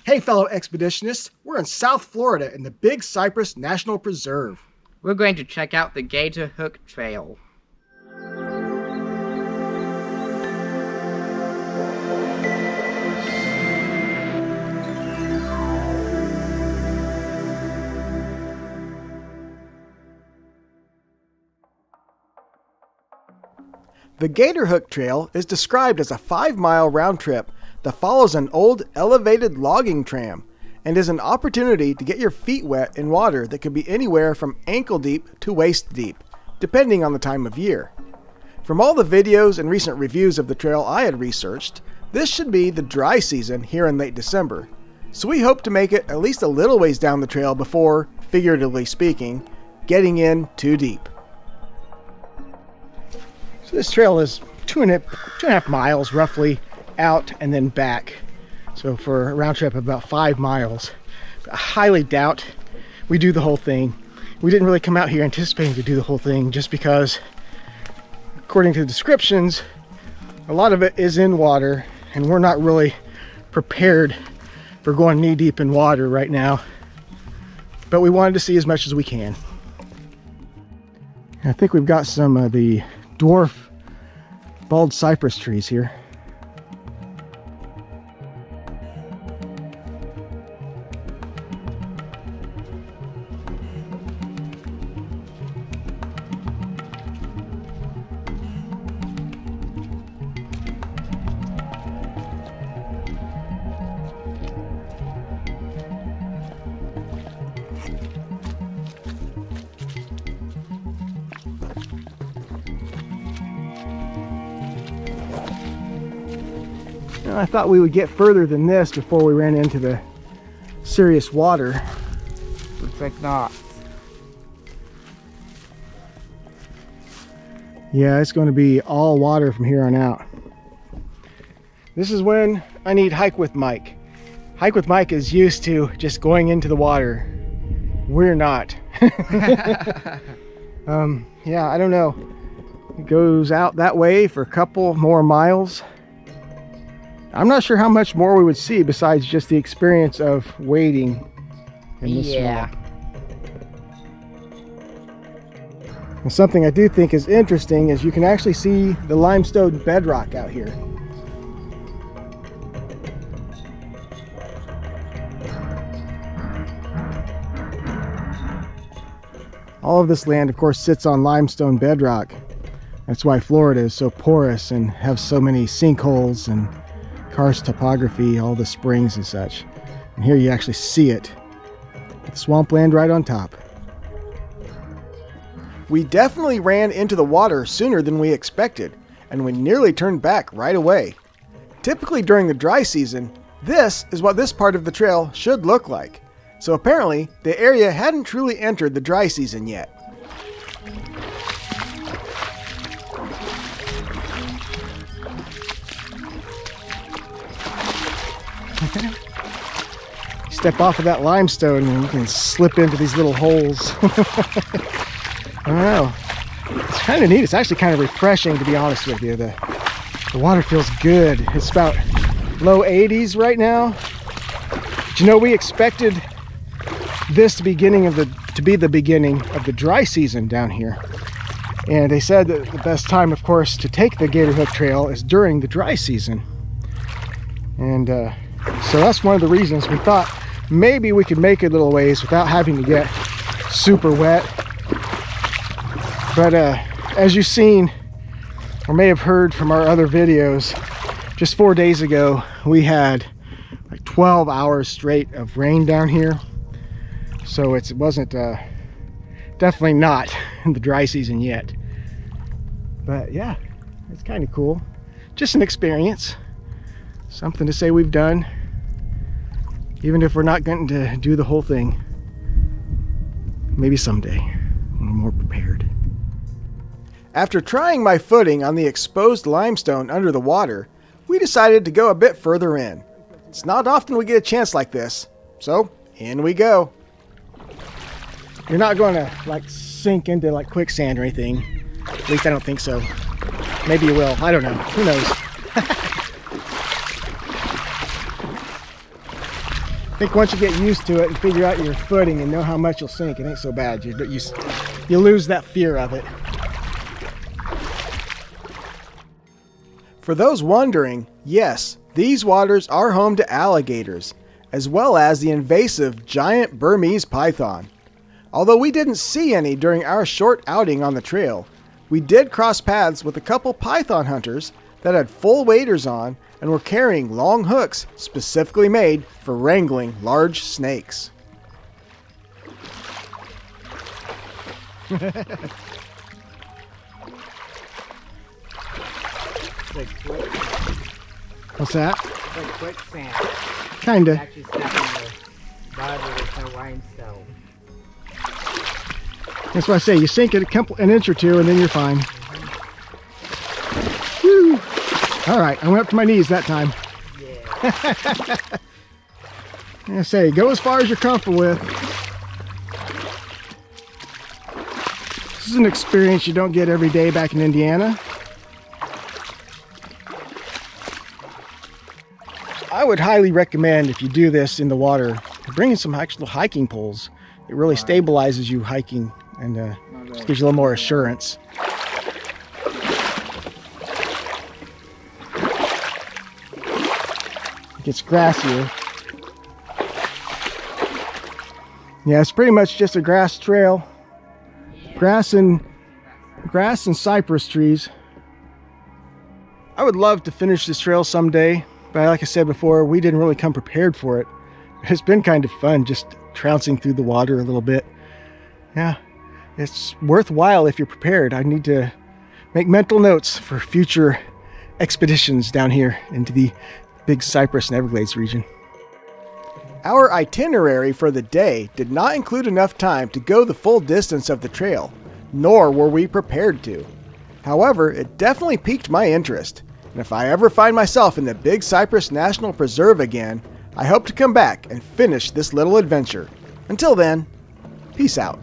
Hey fellow expeditionists, we're in South Florida in the Big Cypress National Preserve. We're going to check out the Gator Hook Trail. The Gator Hook Trail is described as a 5-mile round trip that follows an old elevated logging tram and is an opportunity to get your feet wet in water that could be anywhere from ankle deep to waist deep, depending on the time of year. From all the videos and recent reviews of the trail I had researched, this should be the dry season here in late December, so we hope to make it at least a little ways down the trail before, figuratively speaking, getting in too deep. So this trail is two and a half miles roughly out and then back. So for a round trip of about 5 miles. I highly doubt we do the whole thing. We didn't really come out here anticipating to do the whole thing just because, according to the descriptions, a lot of it is in water and we're not really prepared for going knee deep in water right now. But we wanted to see as much as we can. I think we've got some of the dwarf bald cypress trees here. I thought we would get further than this before we ran into the serious water. Looks like not. Yeah, it's going to be all water from here on out. This is when I need Hike with Mike. Hike with Mike is used to just going into the water. We're not. Yeah, I don't know. It goes out that way for a couple more miles. I'm not sure how much more we would see besides just the experience of wading in this swamp. And something I do think is interesting is you can actually see the limestone bedrock out here. All of this land, of course, sits on limestone bedrock. That's why Florida is so porous and have so many sinkholes and karst topography, all the springs and such. And here you actually see it. With swampland right on top. We definitely ran into the water sooner than we expected, and we nearly turned back right away. Typically during the dry season, this is what this part of the trail should look like. So apparently, the area hadn't truly entered the dry season yet. Step off of that limestone and you can slip into these little holes. I don't know. It's kind of neat. It's actually kind of refreshing, to be honest with you. The water feels good. It's about low 80s right now. But you know, we expected this to be the beginning of the dry season down here. And they said that the best time, of course, to take the Gator Hook Trail is during the dry season. And so that's one of the reasons we thought maybe we could make it a little ways without having to get super wet. But as you've seen or may have heard from our other videos, just 4 days ago we had like 12 hours straight of rain down here. So it wasn't definitely not in the dry season yet. But yeah, it's kind of cool. Just an experience. Something to say we've done, even if we're not going to do the whole thing. Maybe someday, when we're more prepared. After trying my footing on the exposed limestone under the water, we decided to go a bit further in. It's not often we get a chance like this, so in we go. You're not going to like sink into like quicksand or anything. At least I don't think so. Maybe you will. I don't know. Who knows? think once you get used to it and figure out your footing and know how much you'll sink, it ain't so bad. You lose that fear of it. For those wondering, yes, these waters are home to alligators, as well as the invasive giant Burmese python. Although we didn't see any during our short outing on the trail, we did cross paths with a couple python hunters that had full waders on and were carrying long hooks specifically made for wrangling large snakes. What's that? It's like quicksand. Kinda. Actually stuck in the mud where there's no limestone. That's why I say you sink it an inch or two and then you're fine. Woo. All right, I went up to my knees that time. Yeah. I say, go as far as you're comfortable with. This is an experience you don't get every day back in Indiana. I would highly recommend, if you do this in the water, bringing some actual hiking poles. It really stabilizes you hiking and just gives you a little more assurance. It gets grassier. Yeah, it's pretty much just a grass trail. Grass and cypress trees. I would love to finish this trail someday, but like I said before, we didn't really come prepared for it. It's been kind of fun just trouncing through the water a little bit. Yeah, it's worthwhile if you're prepared. I need to make mental notes for future expeditions down here into the Big Cypress and Everglades region. Our itinerary for the day did not include enough time to go the full distance of the trail, nor were we prepared to. However, it definitely piqued my interest, and if I ever find myself in the Big Cypress National Preserve again, I hope to come back and finish this little adventure. Until then, peace out.